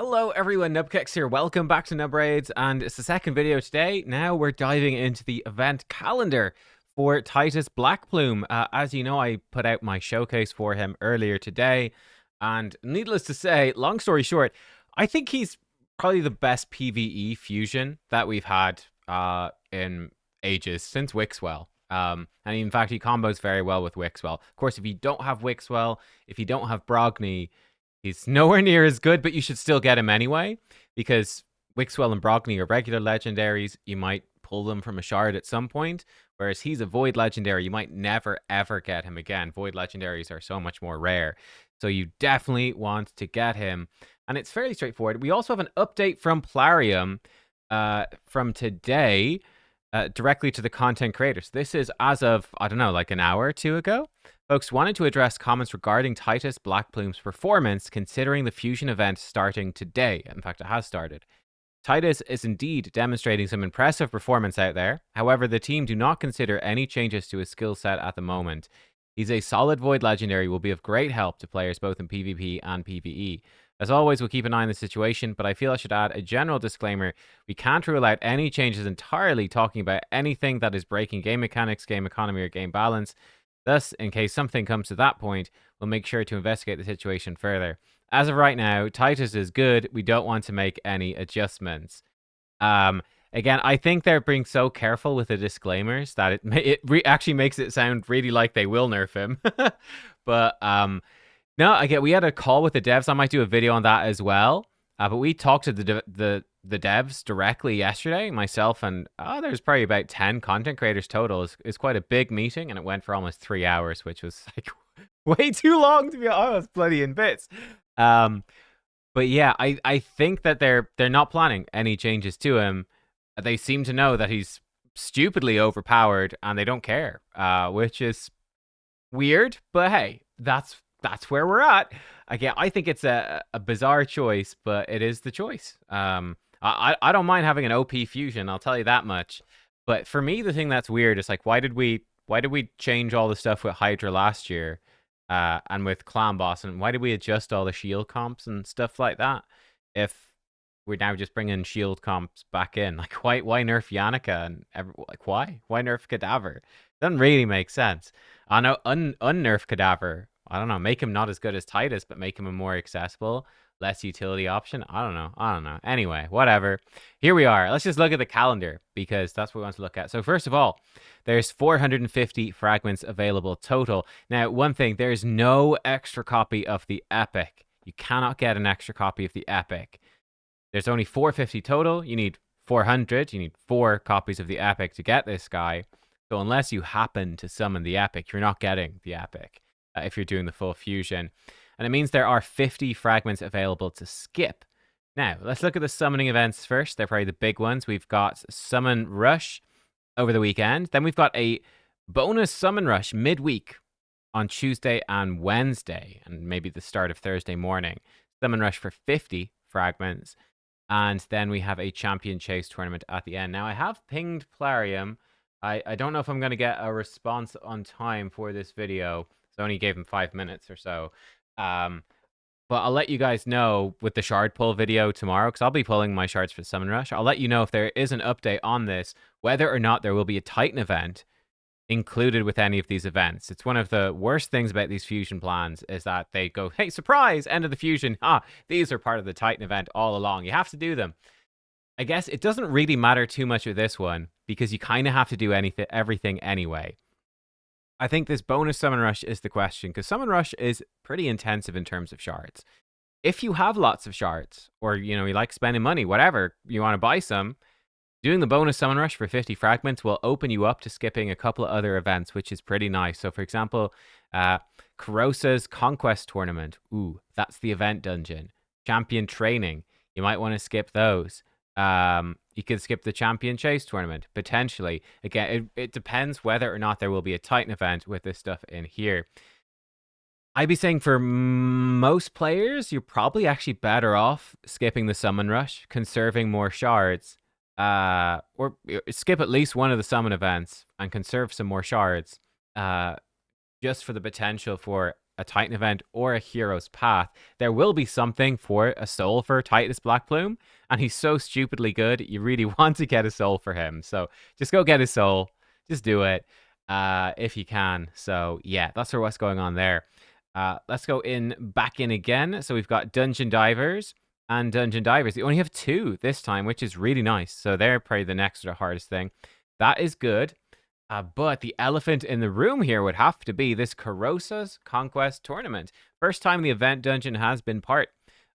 Hello everyone, nubkeks here. Welcome back to Nub Raids, and it's the second video today. Now we're diving into the event calendar for Titus Blackplume. As you know, I put out my showcase for him earlier today, and needless to say, long story short, I think he's probably the best PvE fusion that we've had in ages, since Wixwell. And in fact, he combos very well with Wixwell. Of course, if you don't have Wixwell, if you don't have Brogni, he's nowhere near as good, but you should still get him anyway, because Wixwell and Brogni are regular legendaries. You might pull them from a shard at some point, whereas he's a Void legendary. You might never, ever get him again. Void legendaries are so much more rare. So you definitely want to get him. And it's fairly straightforward. We also have an update from Plarium from today directly to the content creators. This is as of, I don't know, like an hour or two ago. Folks wanted to address comments regarding Titus Blackplume's performance considering the fusion event starting today. In fact, it has started. Titus is indeed demonstrating some impressive performance out there. However, the team do not consider any changes to his skill set at the moment. He's a solid Void legendary, will be of great help to players both in PvP and PvE. As always, we'll keep an eye on the situation, but I feel I should add a general disclaimer. We can't rule out any changes entirely, talking about anything that is breaking game mechanics, game economy, or game balance. Thus, in case something comes to that point, we'll make sure to investigate the situation further. As of right now, Titus is good. We don't want to make any adjustments. Again, I think they're being so careful with the disclaimers that it actually makes it sound really like they will nerf him. But no, we had a call with the devs. I might do a video on that as well. But we talked to the devs directly yesterday, myself, and there's probably about 10 content creators total. It's quite a big meeting, and it went for almost 3 hours, which was like way too long to be honest, bloody in bits. But yeah, I think that they're not planning any changes to him. They seem to know that he's stupidly overpowered, and they don't care, which is weird. But hey, that's where we're at. Again, I think it's a bizarre choice, but it is the choice. I don't mind having an OP fusion, I'll tell you that much. But for me, the thing that's weird is like, why did we change all the stuff with Hydra last year, and with Clan Boss, and why did we adjust all the shield comps and stuff like that if we're now just bringing shield comps back in? Like, why nerf Yannicka and why nerf Cadaver? Doesn't really make sense. I know unnerf Cadaver. I don't know, make him not as good as Titus, but make him a more accessible, less utility option. I don't know. Anyway, whatever. Here we are. Let's just look at the calendar, because that's what we want to look at. So first of all, there's 450 fragments available total. Now, one thing, there's no extra copy of the Epic. You cannot get an extra copy of the Epic. There's only 450 total. You need 400. You need 4 copies of the Epic to get this guy. So unless you happen to summon the Epic, you're not getting the Epic if you're doing the full fusion. And it means there are 50 fragments available to skip. Now, let's look at the summoning events first. They're probably the big ones. We've got Summon Rush over the weekend. Then we've got a bonus Summon Rush midweek on Tuesday and Wednesday, and maybe the start of Thursday morning. Summon Rush for 50 fragments. And then we have a Champion Chase tournament at the end. Now, I have pinged Plarium. I don't know if I'm going to get a response on time for this video. I only gave him 5 minutes or so. But I'll let you guys know with the shard pull video tomorrow, because I'll be pulling my shards for Summon Rush. I'll let you know if there is an update on this, whether or not there will be a Titan event included with any of these events. It's one of the worst things about these fusion plans is that they go, hey, surprise, end of the fusion. These are part of the Titan event all along. You have to do them. I guess it doesn't really matter too much with this one, because you kind of have to do everything anyway. I think this bonus Summon Rush is the question, because Summon Rush is pretty intensive in terms of shards. If you have lots of shards, or you like spending money, whatever, you want to buy some, doing the bonus Summon Rush for 50 fragments will open you up to skipping a couple of other events, which is pretty nice. So for example, Karosa's Conquest Tournament. Ooh, that's the event dungeon. Champion Training. You might want to skip those. You could skip the Champion Chase tournament, potentially. Again, it depends whether or not there will be a Titan event with this stuff in here. I'd be saying for most players, you're probably actually better off skipping the Summon Rush, conserving more shards, or skip at least one of the summon events and conserve some more shards, just for the potential for a Titan event or a Hero's Path, there will be something for a soul for Titus Blackplume, and he's so stupidly good, you really want to get a soul for him. So just go get his soul. Just do it if you can. So yeah, that's what's going on there. Let's go back in again. So we've got Dungeon Divers and Dungeon Divers. You only have 2 this time, which is really nice. So they're probably the next or the hardest thing. That is good. But the elephant in the room here would have to be this Karosa's Conquest Tournament. First time the event dungeon has been part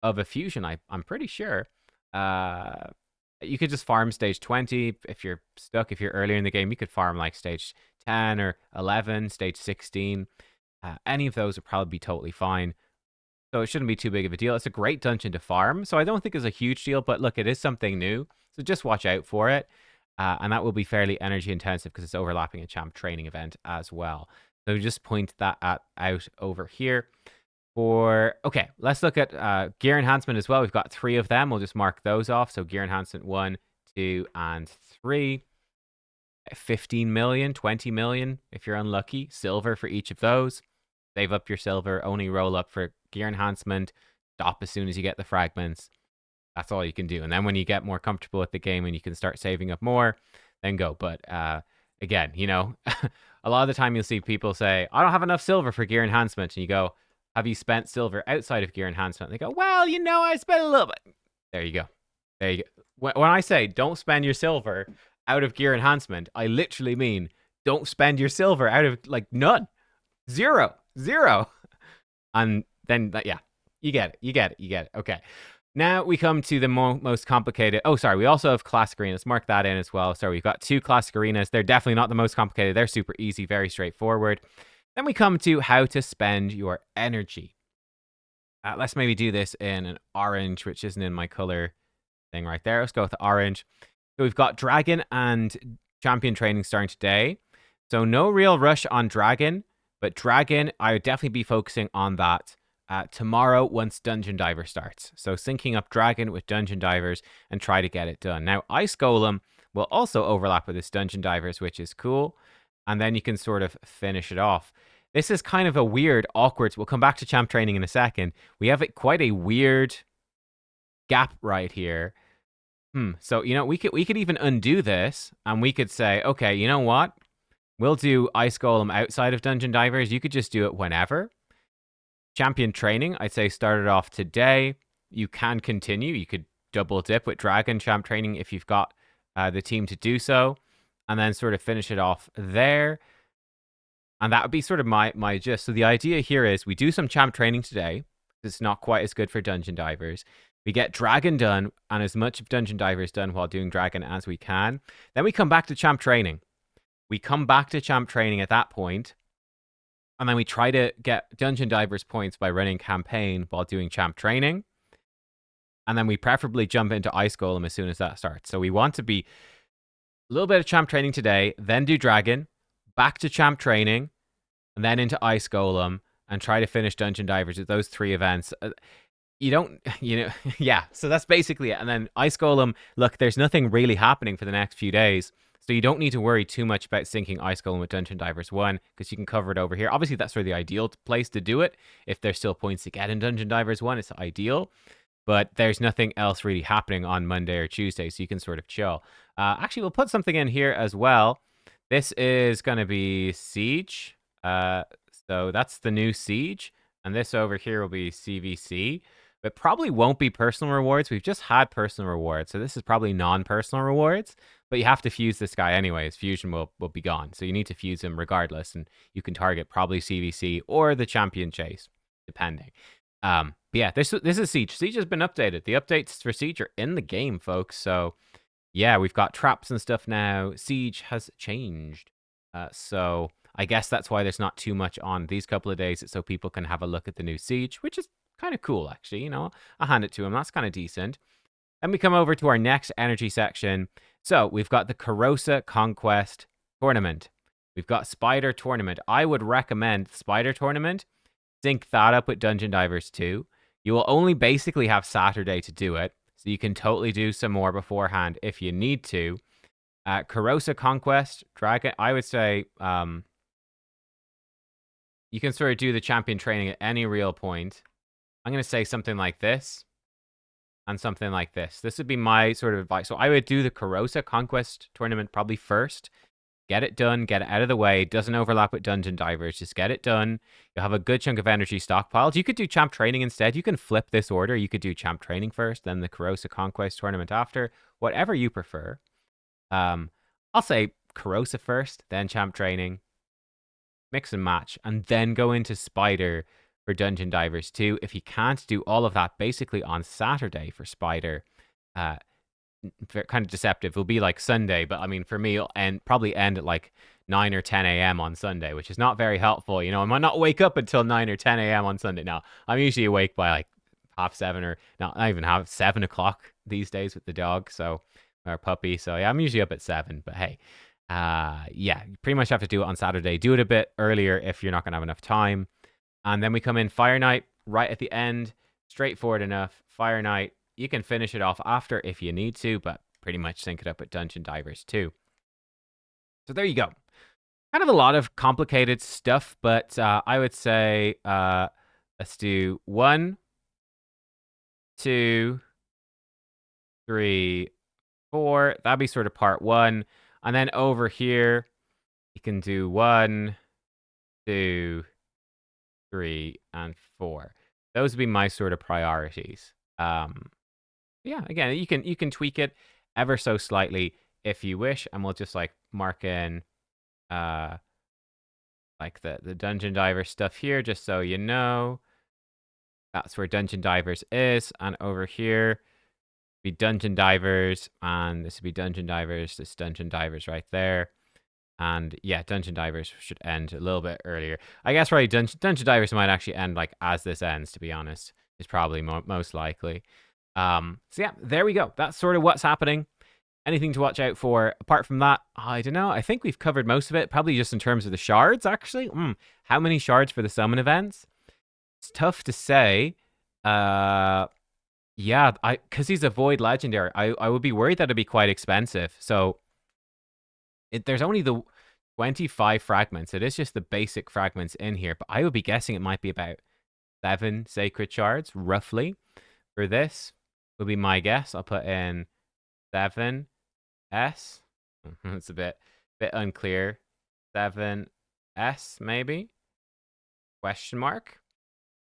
of a fusion, I'm pretty sure. You could just farm stage 20 if you're stuck. If you're earlier in the game, you could farm like stage 10 or 11, stage 16. Any of those would probably be totally fine. So it shouldn't be too big of a deal. It's a great dungeon to farm, so I don't think it's a huge deal. But look, it is something new, so just watch out for it. And that will be fairly energy intensive because it's overlapping a champ training event as well. So just point that out over here. Okay, let's look at gear enhancement as well. We've got 3 of them. We'll just mark those off. So gear enhancement 1, 2, and 3. 15 million, 20 million if you're unlucky. Silver for each of those. Save up your silver. Only roll up for gear enhancement. Stop as soon as you get the fragments. That's all you can do. And then when you get more comfortable with the game and you can start saving up more, then go. But again, you know, a lot of the time you'll see people say, I don't have enough silver for gear enhancement. And you go, have you spent silver outside of gear enhancement? And they go, well, you know, I spent a little bit. There you go. There you go. When I say don't spend your silver out of gear enhancement, I literally mean don't spend your silver out of, like, none. Zero. And then, yeah, you get it. Okay. Now we come to the most complicated. Oh, sorry. We also have classic arenas. Mark that in as well. So we've got 2 classic arenas. They're definitely not the most complicated. They're super easy, very straightforward. Then we come to how to spend your energy. Let's maybe do this in an orange, which isn't in my color thing right there. Let's go with the orange. So we've got Dragon and Champion training starting today. So no real rush on Dragon, but Dragon, I would definitely be focusing on that tomorrow once Dungeon Diver starts. So syncing up Dragon with Dungeon Divers and try to get it done. Now, Ice Golem will also overlap with this Dungeon Divers, which is cool. And then you can sort of finish it off. This is kind of a weird, awkward... We'll come back to champ training in a second. We have quite a weird gap right here. So, you know, we could even undo this, and we could say, okay, you know what? We'll do Ice Golem outside of Dungeon Divers. You could just do it whenever. Champion training, I'd say start it off today. You can continue. You could double dip with Dragon champ training if you've got the team to do so, and then sort of finish it off there. And that would be sort of my gist. So the idea here is we do some champ training today. It's not quite as good for Dungeon Divers. We get Dragon done and as much of Dungeon Divers done while doing Dragon as we can. Then we come back to champ training. We come back to champ training at that point, and then we try to get Dungeon Divers points by running campaign while doing champ training. And then we preferably jump into Ice Golem as soon as that starts. So we want to be a little bit of champ training today, then do Dragon, back to champ training, and then into Ice Golem, and try to finish Dungeon Divers with those 3 events. Yeah, so that's basically it. And then Ice Golem, look, there's nothing really happening for the next few days. So you don't need to worry too much about syncing Ice Golem with Dungeon Divers 1, because you can cover it over here. Obviously, that's sort of the ideal place to do it. If there's still points to get in Dungeon Divers 1, it's ideal. But there's nothing else really happening on Monday or Tuesday, so you can sort of chill. Actually, we'll put something in here as well. This is going to be Siege. So that's the new Siege. And this over here will be CVC. But probably won't be personal rewards. We've just had personal rewards. So this is probably non-personal rewards. But you have to fuse this guy anyways. Fusion will be gone. So you need to fuse him regardless. And you can target probably CVC or the Champion Chase, depending. But yeah, this is Siege. Siege has been updated. The updates for Siege are in the game, folks. So yeah, we've got traps and stuff now. Siege has changed. So I guess that's why there's not too much on these couple of days. It's so people can have a look at the new Siege, which is kind of cool, actually. You know, I'll hand it to him. That's kind of decent. Then we come over to our next energy section. So we've got the Karosa Conquest Tournament. We've got Spider Tournament. I would recommend Spider Tournament. Sync that up with Dungeon Divers 2. You will only basically have Saturday to do it. So you can totally do some more beforehand if you need to. Karosa Conquest, Dragon, I would say you can sort of do the champion training at any real point. I'm going to say something like this and something like this. This would be my sort of advice. So I would do the Corrosa Conquest tournament probably first. Get it done, get it out of the way. It doesn't overlap with Dungeon Divers. Just get it done. You'll have a good chunk of energy stockpiled. You could do champ training instead. You can flip this order. You could do champ training first, then the Corrosa Conquest tournament after. Whatever you prefer. I'll say Corrosa first, then champ training. Mix and match, and then go into Spider for Dungeon Divers 2. If you can't do all of that basically on Saturday for Spider, kind of deceptive. It'll be like Sunday, but I mean, for me, it'll probably end at like 9 or 10 a.m. on Sunday, which is not very helpful. You know, I might not wake up until 9 or 10 a.m. on Sunday. Now, I'm usually awake by like 7:30 or not even 7 o'clock these days with the dog, so our puppy. So yeah, I'm usually up at 7. But hey, yeah, you pretty much have to do it on Saturday. Do it a bit earlier if you're not gonna have enough time. And then we come in Fire Night right at the end. Straightforward enough. Fire Night. You can finish it off after if you need to, but pretty much sync it up with Dungeon Divers 2. So there you go. Kind of a lot of complicated stuff, but I would say let's do 1, 2, 3, 4. That'd be sort of part 1. And then over here, you can do 1, 2, 3, and 4. Those would be my sort of priorities. Yeah, again, you can tweak it ever so slightly if you wish, and we'll just like mark in like the Dungeon Diver stuff here, just so you know. That's where Dungeon Divers is, and over here be Dungeon Divers, and this would be Dungeon Divers, this Dungeon Divers right there. And yeah, Dungeon Divers should end a little bit earlier. I guess right, Dungeon Divers might actually end like as this ends, to be honest. Is probably most likely. So yeah, there we go. That's sort of what's happening. Anything to watch out for apart from that? I don't know. I think we've covered most of it. Probably just in terms of the shards, actually. How many shards for the summon events? It's tough to say. Yeah, because he's a Void Legendary, I would be worried that it'd be quite expensive. So there's only the 25 fragments. It is just the basic fragments in here, but I would be guessing it might be about 7 sacred shards, roughly, for this. Would be my guess. I'll put in 7S. It's a bit unclear. 7S, maybe? Question mark?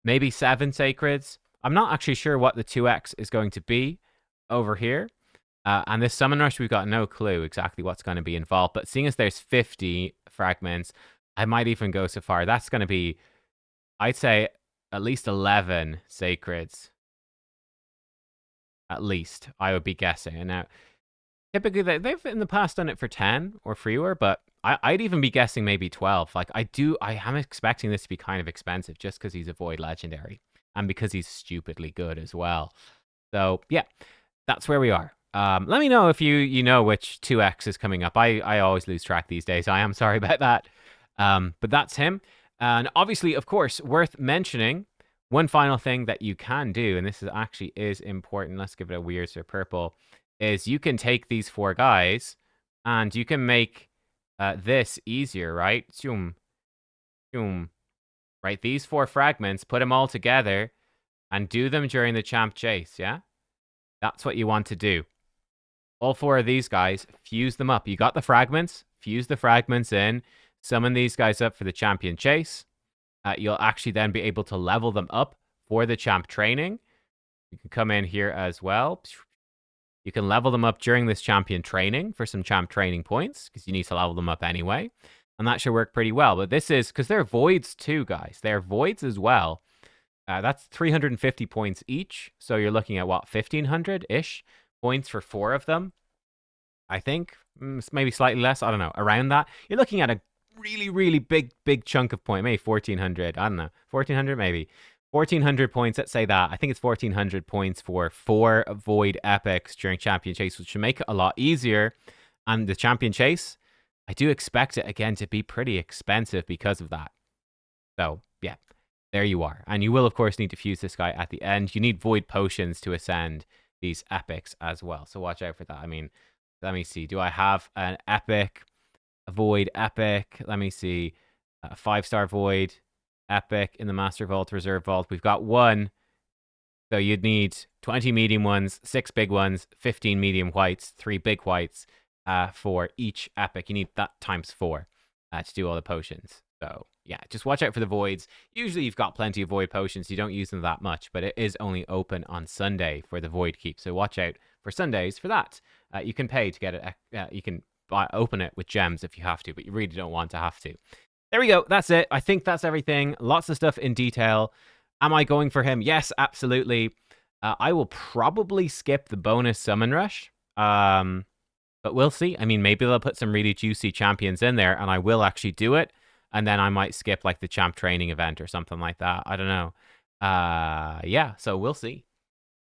Maybe 7 sacreds. I'm not actually sure what the 2x is going to be over here. And this Summon Rush, we've got no clue exactly what's going to be involved. But seeing as there's 50 fragments, I might even go so far. That's going to be, I'd say, at least 11 sacreds. At least, I would be guessing. And now, typically, they've in the past done it for 10 or fewer, but I'd even be guessing maybe 12. Like, I am expecting this to be kind of expensive just because he's a Void Legendary. And because he's stupidly good as well. So, yeah, that's where we are. Let me know if you know which 2x is coming up. I always lose track these days. I am sorry about that. But that's him. And obviously, of course, worth mentioning, one final thing that you can do, and this actually is important, let's give it a weird sort of purple, is you can take these 4 guys and you can make this easier, right? Zoom. Zoom. Right, these 4 fragments, put them all together and do them during the champ chase, yeah? That's what you want to do. All 4 of these guys, fuse them up. You got the fragments, fuse the fragments in, summon these guys up for the champion chase. You'll actually then be able to level them up for the champ training. You can come in here as well. You can level them up during this champion training for some champ training points, because you need to level them up anyway. And that should work pretty well. But this is, because they're voids too, guys. They're voids as well. That's 350 points each. So you're looking at, what, 1,500-ish points for 4 of them? I think. Maybe slightly less. I don't know. Around that. You're looking at a really, really big chunk of point. Maybe 1,400. I don't know. 1,400 maybe. 1,400 points. Let's say that. I think it's 1,400 points for 4 Void Epics during Champion Chase, which should make it a lot easier. And the Champion Chase, I do expect it, again, to be pretty expensive because of that. So, yeah. There you are. And you will, of course, need to fuse this guy at the end. You need Void Potions to ascend these Epics as well. So watch out for that. I mean, let me see. Do I have an Epic? A Void Epic. Let me see. A 5-star Void. epic in the Master Vault, Reserve Vault. We've got 1. So you'd need 20 medium ones, 6 big ones, 15 medium whites, 3 big whites for each epic. You need that times 4 to do all the potions. So yeah, just watch out for the voids. Usually you've got plenty of void potions. You don't use them that much, but it is only open on Sunday for the void keep. So watch out for Sundays for that. You can pay to get it. You can open it with gems if you have to, but you really don't want to have to. There we go. That's it. I think that's everything. Lots of stuff in detail. Am I going for him? Yes, absolutely. I will probably skip the bonus summon rush. But we'll see. I mean, maybe they'll put some really juicy champions in there, and I will actually do it. And then I might skip like the champ training event or something like that. I don't know. Yeah, so we'll see.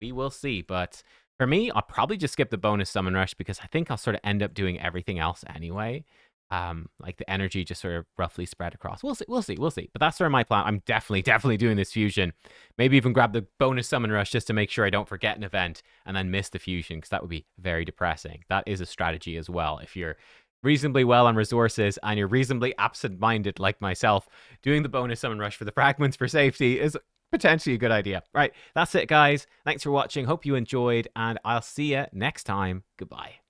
We will see. But for me, I'll probably just skip the bonus summon rush because I think I'll sort of end up doing everything else anyway. Like the energy just sort of roughly spread across. We'll see. But that's sort of my plan. I'm definitely doing this fusion. Maybe even grab the bonus summon rush just to make sure I don't forget an event and then miss the fusion, because that would be very depressing. That is a strategy as well. If you're reasonably well on resources and you're reasonably absent-minded like myself, doing the bonus summon rush for the fragments for safety is potentially a good idea. Right, that's it, guys. Thanks for watching. Hope you enjoyed, and I'll see you next time. Goodbye.